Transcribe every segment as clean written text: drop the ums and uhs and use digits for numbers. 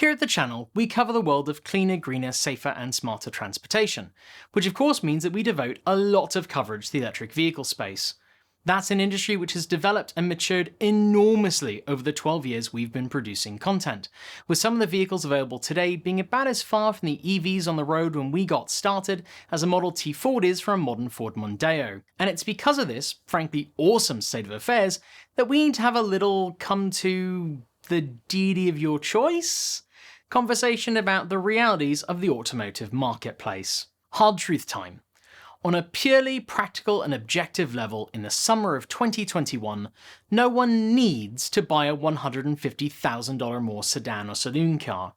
Here at the channel, we cover the world of cleaner, greener, safer and smarter transportation, which of course means that we devote a lot of coverage to the electric vehicle space. That's an industry which has developed and matured enormously over the 12 years we've been producing content, with some of the vehicles available today being about as far from the EVs on the road when we got started as a Model T Ford is from a modern Ford Mondeo. And it's because of this, frankly awesome state of affairs, that we need to have a little come to the deity of your choice conversation about the realities of the automotive marketplace. Hard truth time. On a purely practical and objective level, in the summer of 2021, no one needs to buy a $150,000 more sedan or saloon car.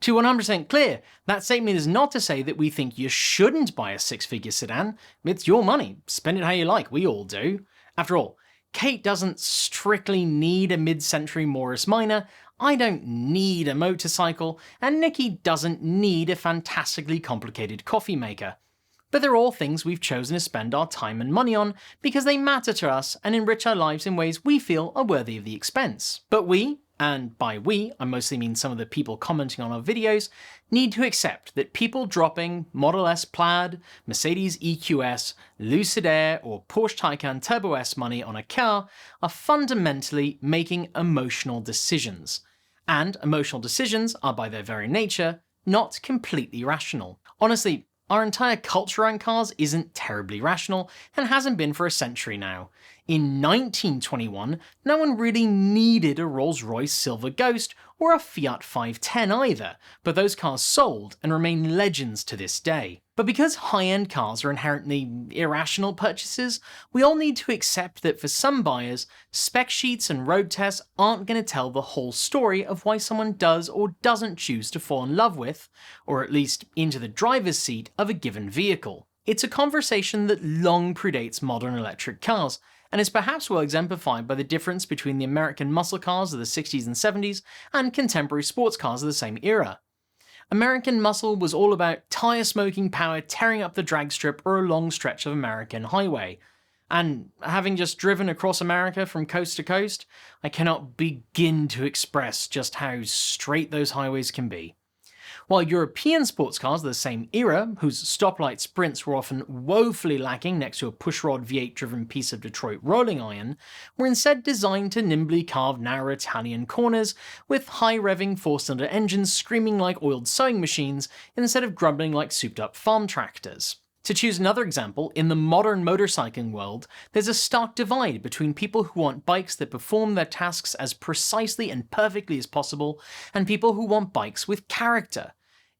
To be 100% clear, that statement is not to say that we think you shouldn't buy a six-figure sedan. It's your money. Spend it how you like. We all do. After all, Kate doesn't strictly need a mid-century Morris Minor, I don't need a motorcycle, and Nikki doesn't need a fantastically complicated coffee maker. But they're all things we've chosen to spend our time and money on because they matter to us and enrich our lives in ways we feel are worthy of the expense. But we, and by we, I mostly mean some of the people commenting on our videos, need to accept that people dropping Model S Plaid, Mercedes EQS, Lucid Air, or Porsche Taycan Turbo S money on a car are fundamentally making emotional decisions. And emotional decisions are by their very nature not completely rational. Honestly, our entire culture around cars isn't terribly rational, and hasn't been for a century now. In 1921, no one really needed a Rolls-Royce Silver Ghost or a Fiat 510 either, but those cars sold and remain legends to this day. But because high-end cars are inherently irrational purchases, we all need to accept that for some buyers, spec sheets and road tests aren't going to tell the whole story of why someone does or doesn't choose to fall in love with, or at least into the driver's seat of a given vehicle. It's a conversation that long predates modern electric cars, and is perhaps well exemplified by the difference between the American muscle cars of the 60s and 70s and contemporary sports cars of the same era. American muscle was all about tire-smoking power tearing up the drag strip or a long stretch of American highway. And having just driven across America from coast to coast, I cannot begin to express just how straight those highways can be. While European sports cars of the same era, whose stoplight sprints were often woefully lacking next to a pushrod V8-driven piece of Detroit rolling iron, were instead designed to nimbly carve narrow Italian corners, with high-revving four-cylinder engines screaming like oiled sewing machines instead of grumbling like souped-up farm tractors. To choose another example, in the modern motorcycling world, there's a stark divide between people who want bikes that perform their tasks as precisely and perfectly as possible, and people who want bikes with character.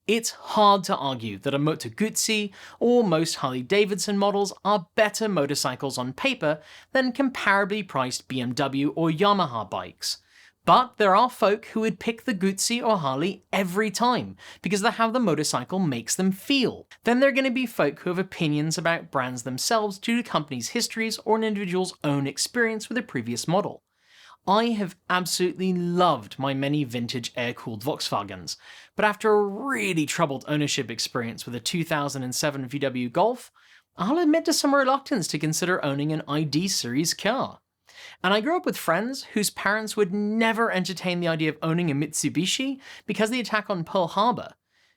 It's hard to argue that a Moto Guzzi or most Harley-Davidson models are better motorcycles on paper than comparably priced BMW or Yamaha bikes. But there are folk who would pick the Guzzi or Harley every time, because of how the motorcycle makes them feel. Then there are going to be folk who have opinions about brands themselves due to companies' histories or an individual's own experience with a previous model. I have absolutely loved my many vintage air-cooled Volkswagens, but after a really troubled ownership experience with a 2007 VW Golf, I'll admit to some reluctance to consider owning an ID series car. And I grew up with friends whose parents would never entertain the idea of owning a Mitsubishi because of the attack on Pearl Harbor.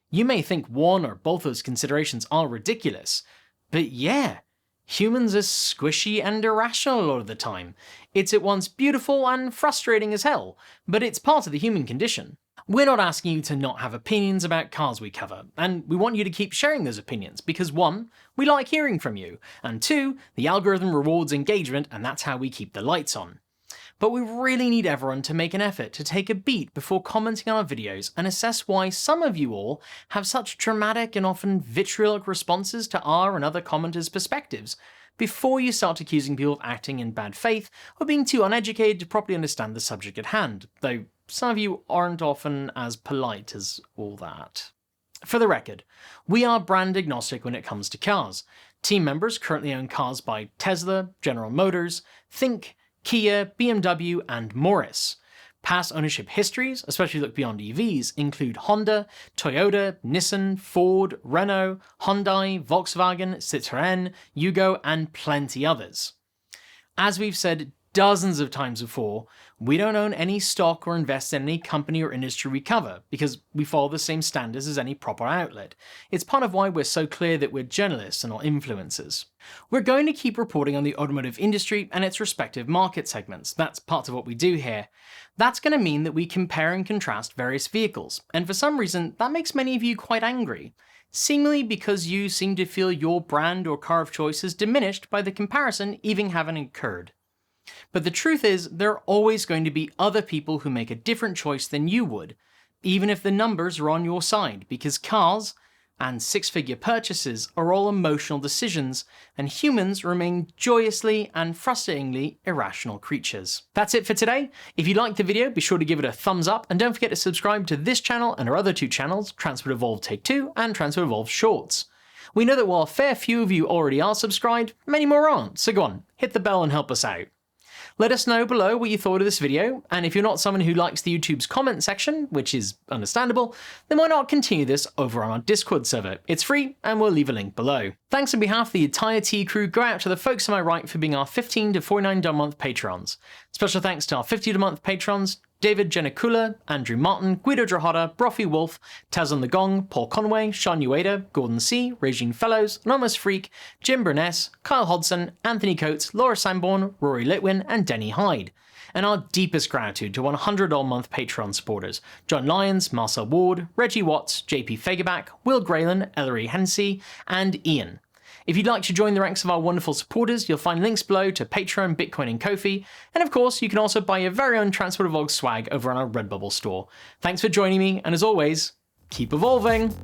You may think one or both those considerations are ridiculous, but yeah, humans are squishy and irrational a lot of the time. It's at once beautiful and frustrating as hell, but it's part of the human condition. We're not asking you to not have opinions about cars we cover, and we want you to keep sharing those opinions because 1, we like hearing from you, and 2, the algorithm rewards engagement and that's how we keep the lights on. But we really need everyone to make an effort to take a beat before commenting on our videos and assess why some of you all have such dramatic and often vitriolic responses to our and other commenters' perspectives, before you start accusing people of acting in bad faith or being too uneducated to properly understand the subject at hand, though some of you aren't often as polite as all that. For the record, we are brand agnostic when it comes to cars. Team members currently own cars by Tesla, General Motors, Think, Kia, BMW, and Morris. Past ownership histories, especially look beyond EVs, include Honda, Toyota, Nissan, Ford, Renault, Hyundai, Volkswagen, Citroën, Yugo, and plenty others. As we've said dozens of times before, we don't own any stock or invest in any company or industry we cover, because we follow the same standards as any proper outlet. It's part of why we're so clear that we're journalists and not influencers. We're going to keep reporting on the automotive industry and its respective market segments. That's part of what we do here. That's going to mean that we compare and contrast various vehicles, and for some reason that makes many of you quite angry. Seemingly because you seem to feel your brand or car of choice is diminished by the comparison even having occurred. But the truth is, there are always going to be other people who make a different choice than you would, even if the numbers are on your side, because cars and six-figure purchases are all emotional decisions, and humans remain joyously and frustratingly irrational creatures. That's it for today. If you liked the video, be sure to give it a thumbs up, and don't forget to subscribe to this channel and our other two channels, Transport Evolved Take 2 and Transport Evolved Shorts. We know that while a fair few of you already are subscribed, many more aren't, so go on, hit the bell and help us out. Let us know below what you thought of this video, and if you're not someone who likes the YouTube's comment section, which is understandable, then why not continue this over on our Discord server? It's free, and we'll leave a link below. Thanks on behalf of the entire T crew go out to the folks on my right for being our $15 to $49 a month patrons. Special thanks to our $50 a month patrons, David Janakula, Andrew Martin, Guido Drahada, Brofy Wolf, Taz on the Gong, Paul Conway, Sean Ueda, Gordon C., Regine Fellows, Anonymous Freak, Jim Burness, Kyle Hodson, Anthony Coates, Laura Sanborn, Rory Litwin, and Denny Hyde. And our deepest gratitude to $100 a month Patreon supporters, John Lyons, Marcel Ward, Reggie Watts, JP Fagerback, Will Graylan, Ellery Hensey, and Ian. If you'd like to join the ranks of our wonderful supporters, you'll find links below to Patreon, Bitcoin, and Ko-fi, and of course, you can also buy your very own Transport Evolved swag over on our Redbubble store. Thanks for joining me, and as always, keep evolving!